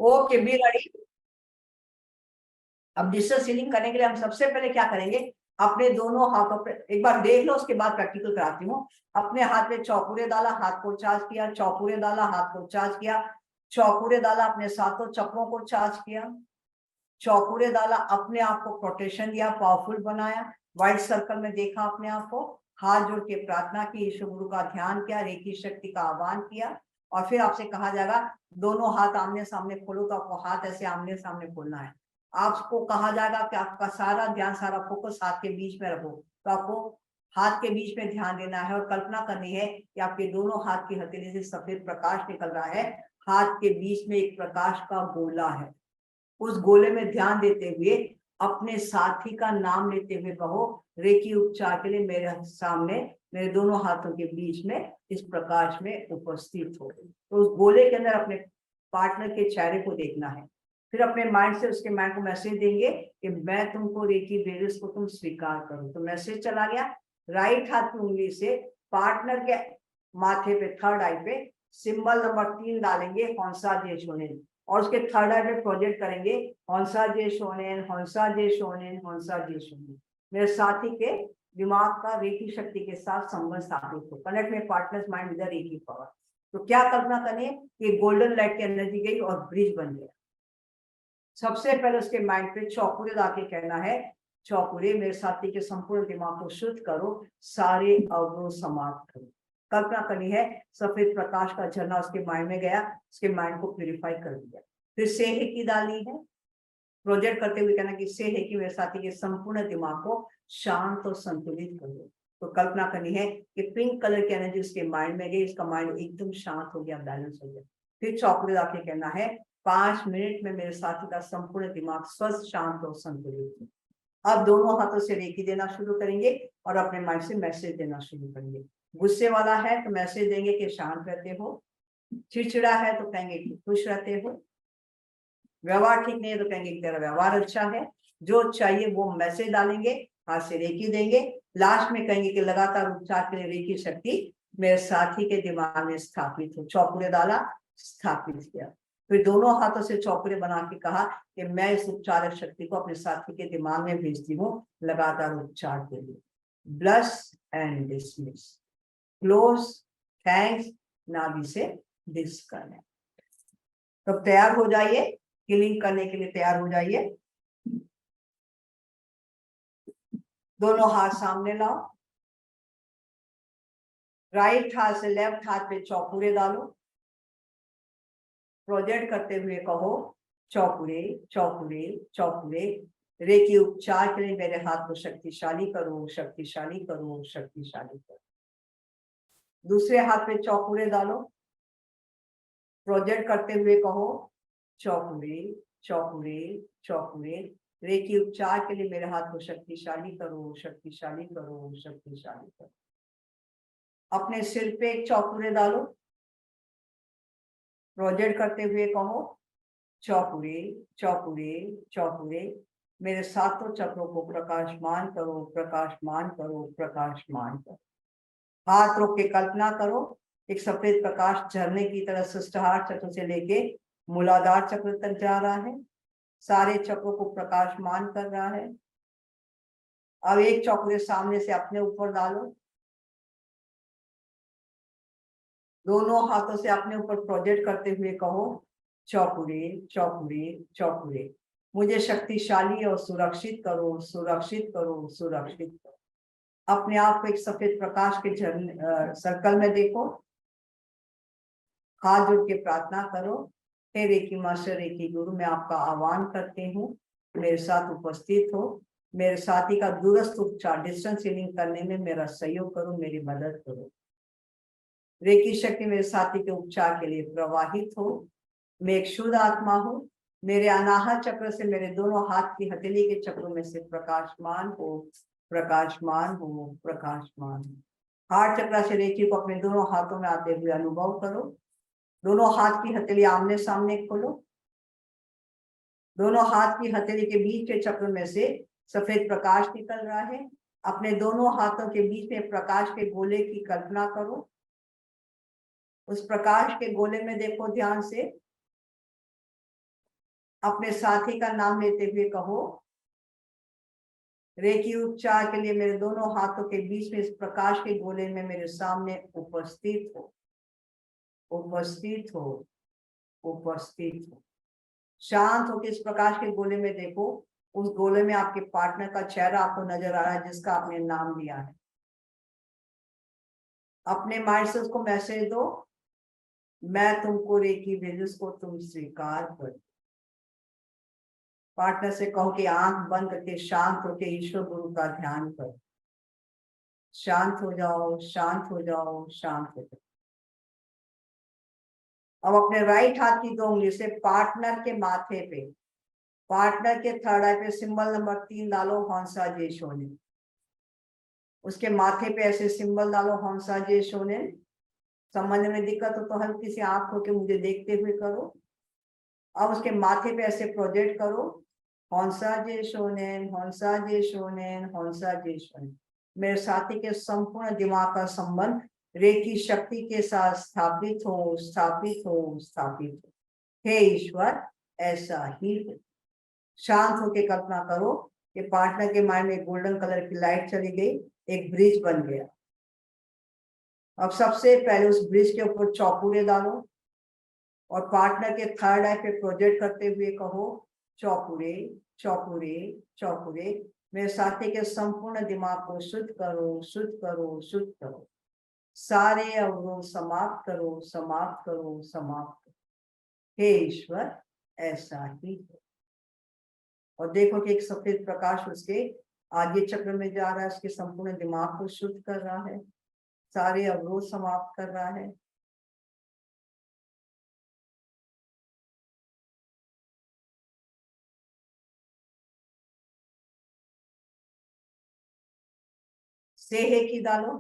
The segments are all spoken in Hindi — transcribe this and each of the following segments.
Okay, be ready. अब डिजिटल सीलिंग करने के लिए हम सबसे पहले क्या करेंगे, अपने दोनों हाथों पे एक बार देख लो, उसके बाद प्रैक्टिकल कराती हूँ। अपने हाथ में चौपुरे डाला, हाथ को चार्ज किया, चौपुरे डाला, हाथ को चार्ज किया, चौपुरे डाला, अपने सातों चक्रों को चार्ज किया, चौपुरे डाला, अपने आप को प्रोटेक्शन दिया, पावरफुल बनाया, व्हाइट सर्कल में देखा अपने आप को, हाथ जोड़ के प्रार्थना की, ईश्वर गुरु का ध्यान किया, रेकी शक्ति का आह्वान किया, और फिर आपसे कहा जाएगा दोनों हाथ आमने सामने खोलो, तो आपको हाथ ऐसे आमने सामने खोलना है। आपको कहा जाएगा कि आपका सारा ध्यान, सारा फोकस हाथ के बीच में रखो, तो आपको हाथ के बीच में ध्यान देना है और कल्पना करनी है कि आपके दोनों हाथ की हथेली से सफेद प्रकाश निकल रहा है, हाथ के बीच में एक प्रकाश का गोला है। उस गोले में ध्यान देते हुए अपने साथी का नाम लेते हुए कहो, रेकी उपचार के लिए मेरे सामने, मेरे दोनों हाथों के बीच में इस प्रकाश में उपस्थित हो। तो उस गोले के अंदर अपने पार्टनर के चेहरे को देखना है, फिर अपने माइंड से उसके माइंड को मैसेज देंगे कि मैं तुमको रेकी बेरिस को तुम स्वीकार करो। तो मैसेज चला गया। राइट हाथ की उंगली से पार्टनर के माथे पे, थर्ड आई पे सिंबल नंबर 3 डालेंगे, हौंसा जे शोनेन, और उसके थर्ड आई पे प्रोजेक्ट करेंगे हौंसा जे शोनेन, हौंसा जे शोनेन, हौंसा जे शोनेन। मेरे साथी के दिमाग का रेकी शक्ति के साथ संबंध स्थापित हो, कनेक्ट में partners mind with the reiki power. तो क्या कल्पना करें कि गोल्डन लाइट की एनर्जी गई और ब्रिज बन गया। सबसे पहले उसके माइंड पे चौपुरे लाके कहना है, चौपुरे मेरे साथी के संपूर्ण दिमाग को शुद्ध करो, सारे अवरोध समाप्त करो। कल्पना करनी है सफेद प्रकाश का झरना उसके माइंड में गया, उसके माइंड को प्यूरिफाई कर दिया। फिर से है की डालनी है, प्रोजेक्ट करते हुए कहना कि से है कि मेरे साथी के संपूर्ण दिमाग को शांत और संतुलित कर दो। तो कल्पना करनी है कि पिंक कलर की एनर्जी उसके माइंड में गई, इसका माइंड एकदम शांत हो गया, बैलेंस हो गया। फिर चौपुरे लाके कहना है 5 मिनट में मेरे साथी का संपूर्ण दिमाग स्वस्थ, शांत और संतुलित है। अब दोनों हाथों से रेकी देना शुरू करेंगे और अपने माइंड से मैसेज देना शुरू करेंगे। गुस्से वाला है तो मैसेज देंगे कि शांत रहते हो, चिड़चिड़ा है तो कहेंगे कि खुश रहते हो, व्यवहार ठीक नहीं है तो कहेंगे कि तेरा व्यवहार अच्छा है। जो चाहिए वो मैसेज डालेंगे, हाथ से रेकी देंगे, लास्ट में कहेंगे कि लगातार उपचार के लिए रेकी शक्ति मेरे साथी के दिमाग में स्थापित हो। चौपुरे डाला, स्थापित किया, फिर दोनों हाथों से चौपुरे बना के कहा कि मैं इस उपचारक शक्ति को अपने साथी के दिमाग में भेजती हूँ लगातार उपचार के लिए। Bless and dismiss, close, thanks, नाभि से डिस्कनेक्ट। तो तैयार हो जाइए, हीलिंग करने के लिए तैयार हो जाइए। दोनों हाथ सामने लाओ, राइट हाथ से लेफ्ट हाथ पे चौपुरे डालो, प्रोजेक्ट करते हुए कहो चौपुरे चौपुरे चौपुरे, रेकी उपचार के लिए मेरे हाथ को शक्तिशाली करो, शक्तिशाली करो, शक्तिशाली करो। दूसरे हाथ पे चौपुरे डालो, प्रोजेक्ट करते हुए कहो चौपुरे चौपुरे चौपुरे, रेकी उपचार के लिए मेरे हाथ को शक्तिशाली करो, शक्तिशाली करो, शक्तिशाली करो। अपने सिर पे एक चौपुरे डालो, प्रोजेक्ट करते हुए कहो चौपुरे चौपुरे चौपुरे, मेरे सातों चक्रों को प्रकाशमान करो, प्रकाशमान करो, प्रकाशमान करो। हाथ रोक के कल्पना करो एक सफेद प्रकाश झरने की तरह सृष्टहार चक्र से लेके मूलाधार चक्र तक जा रहा है, सारे चक्रों को प्रकाशमान कर रहा है। अब एक चौपुरे सामने से अपने ऊपर डालो, दोनों हाथों से अपने ऊपर प्रोजेक्ट करते हुए कहो चौपुरे चौपुरे चौपुरे, मुझे शक्तिशाली और सुरक्षित करो, सुरक्षित करो, सुरक्षित करो। अपने आप को एक सफेद प्रकाश के सर्कल में देखो, हाथ जोड़ के प्रार्थना करो, हे रेकी मास्टर, रेकी गुरु, मैं आपका आह्वान करती हूँ, मेरे साथ उपस्थित हो, मेरे साथी का दूरस्थ उपचार, डिस्टेंस हीलिंग करने में मेरा सहयोग करो, मेरी मदद करो। रेकी शक्ति मेरे साथी के उपचार के लिए प्रवाहित हो। मैं एक शुद्ध आत्मा हूँ, मेरे अनाहत चक्र से मेरे दोनों हाथ की हथेली के चक्रों में से प्रकाशमान हो, प्रकाशमान हो, प्रकाशमान हो। हार्ट चक्र से रेकी को अपने दोनों हाथों में आते हुए अनुभव करो। दोनों हाथ की हथेली आमने सामने खोलो, दोनों हाथ की हथेली के बीच के चक्र में से सफेद प्रकाश निकल रहा है। अपने दोनों हाथों के बीच में प्रकाश के गोले की कल्पना करो, उस प्रकाश के गोले में देखो ध्यान से, अपने साथी का नाम लेते हुए कहो, रेकी उपचार के लिए मेरे दोनों हाथों के बीच में इस प्रकाश के गोले में मेरे सामने उपस्थित हो, उपस्थित हो, उपस्थित हो। शांत होकर इस प्रकाश के गोले में देखो, उस गोले में आपके पार्टनर का चेहरा आपको नजर आ रहा है जिसका आपने नाम लिया है। अपने माइंड से उसको मैसेज दो, मैं तुमको रेकी भेजू, उसको तुम स्वीकार करो। पार्टनर से कहो कि आंख बंद करके शांत होकर ईश्वर गुरु का ध्यान करो। शांत हो जाओ, शांत हो जाओ, शांत हो जाओ। अब अपने राइट हाथ की 2 उंगली से पार्टनर के माथे पे, पार्टनर के थर्ड आई पे सिंबल नंबर 3 डालो, हौंसा जे शोने। उसके माथे पे ऐसे सिंबल डालो, हौंसा जे शोने। समझने में दिक्कत हो तो हल्की सी आंख होके मुझे देखते हुए करो। अब उसके माथे पे ऐसे प्रोजेक्ट करो, हौंसा जे शोनेन, हौंसा जे शोनेन, हौंसा जे शोनेन। मेरे साथी के संपूर्ण दिमाग का संबंध रेकी शक्ति के साथ स्थापित हो, स्थापित हो, स्थापित हो। हे ईश्वर, ऐसा ही हो। शांत होकर कल्पना करो कि पार्टनर के माइंड में गोल्डन कलर की लाइट चली गई, एक ब्रिज बन गया। अब सबसे पहले उस ब्रिज के ऊपर चौपुरे डालो और पार्टनर के थर्ड आई पे प्रोजेक्ट करते हुए कहो, चौपुरे, चौपुरे, चौपुरे। मेरे साथी के संपूर्ण दिमाग को शुद्ध करो, शुद्ध करो, शुद्ध करो। सारे अवरोध समाप्त करो, समाप्त करो, समाप्त करो। हे ईश्वर, ऐसा ही हो। और देखो कि एक सफेद प्रकाश उसके आगे चक्र में जा रहा है, उसके संपूर्ण दिमाग को शुद्ध कर रहा है, सारे अवरोध समाप्त कर रहा है। सेहे की डालो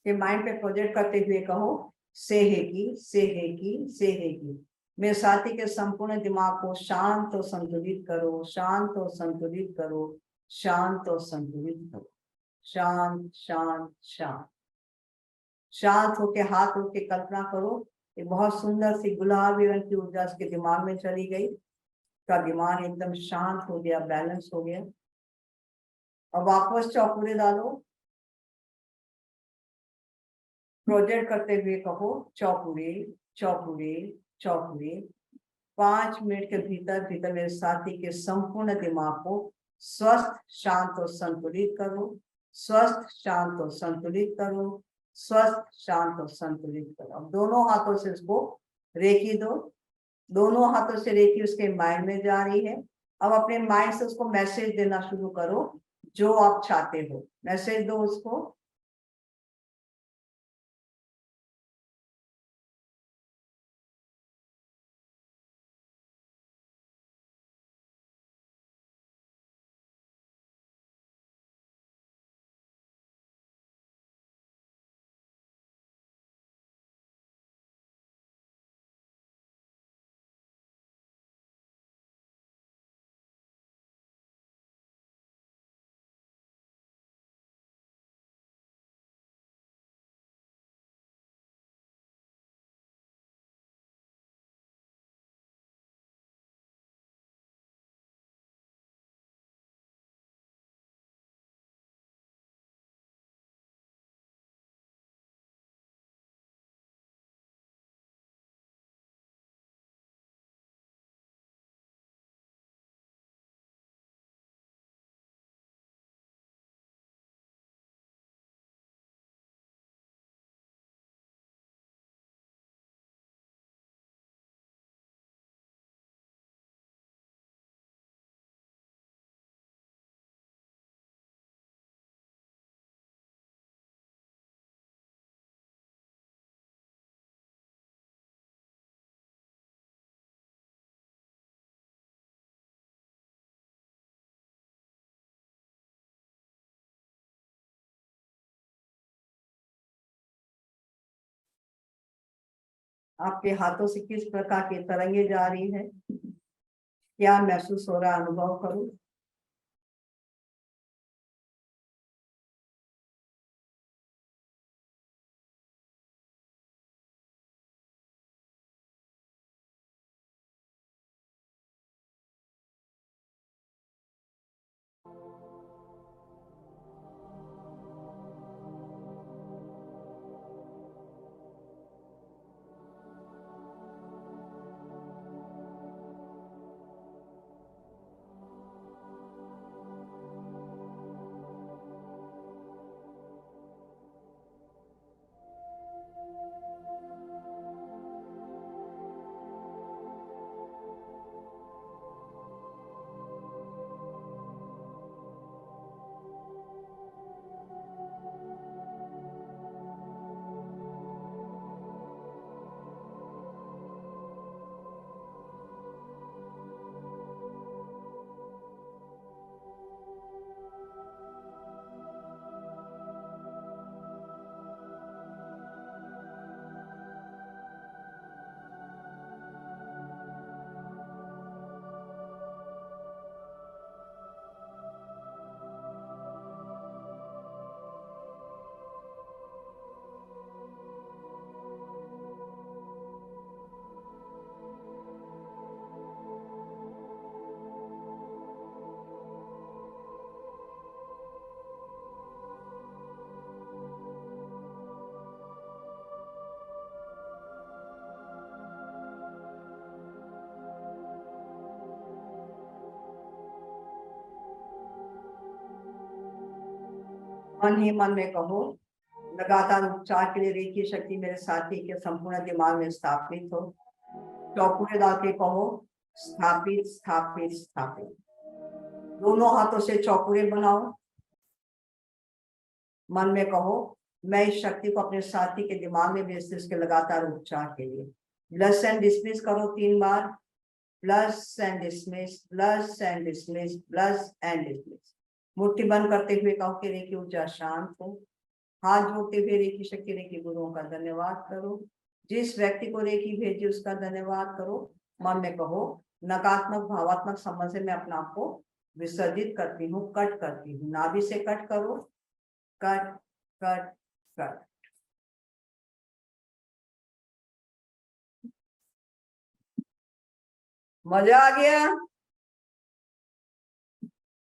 के माइंड पे प्रोजेक्ट करते हुए कहो, सेहेगी, सेहेगी, सेहेगी। मेरे साथी के संपूर्ण दिमाग को शांत और संतुलित करो, शांत और संतुलित करो, शांत और संतुलित करो। शांत, शांत, शांत। शांत होके हाथ होके कल्पना करो, एक बहुत सुंदर सी गुलाबी रंग की ऊर्जा उसके दिमाग में चली गई, का दिमाग एकदम शांत हो गया, बैलेंस हो गया। अब वापस चौपुरे डालो, प्रोजेक्ट करते हुए कहो, चौपुरे, चौपुरे, चौपुरे। 5 मिनट के भीतर भीतर मेरे साथी के संपूर्ण दिमाग को स्वस्थ, शांत और संतुलित करो, स्वस्थ, शांत और संतुलित करो, स्वस्थ, शांत और संतुलित करो। अब दोनों हाथों से उसको रेकी दो, दोनों हाथों से रेकी उसके माइंड में जा रही है। अब अपने माइंड से उसको मैसेज देना शुरू करो, जो आप चाहते हो मैसेज दो उसको। आपके हाथों से किस प्रकार की तरंगे जा रही है, क्या महसूस हो रहा है, अनुभव करो। मन ही मन में कहो, लगातार उपचार के लिए रेखी शक्ति मेरे साथी के संपूर्ण दिमाग में स्थापित हो। चौपुरे डाल के कहो, स्थापित स्थापित स्थापित। दोनों हाथों से चौपुरे बनाओ। मन में कहो, मैं इस शक्ति को अपने साथी के दिमाग में भेजती हूँ उसके लगातार उपचार के लिए। प्लस एंड डिसमिस करो 3 बार। Plus and dismiss, plus and dismiss, plus and dismiss. मुट्ठी बंद करते हुए कहो कि रेखी ऊर्जा शांत हो। हाथ जोड़ते हुए रेखी शक्ति रेखी गुरुओं का धन्यवाद करो। जिस व्यक्ति को रेखी भेजी उसका धन्यवाद करो। मन में कहो, नकारात्मक भावात्मक संबंध से मैं अपने आप को विसर्जित करती हूँ, कट करती हूँ। नाभि से कट करो, कट कट कट। मजा आ गया।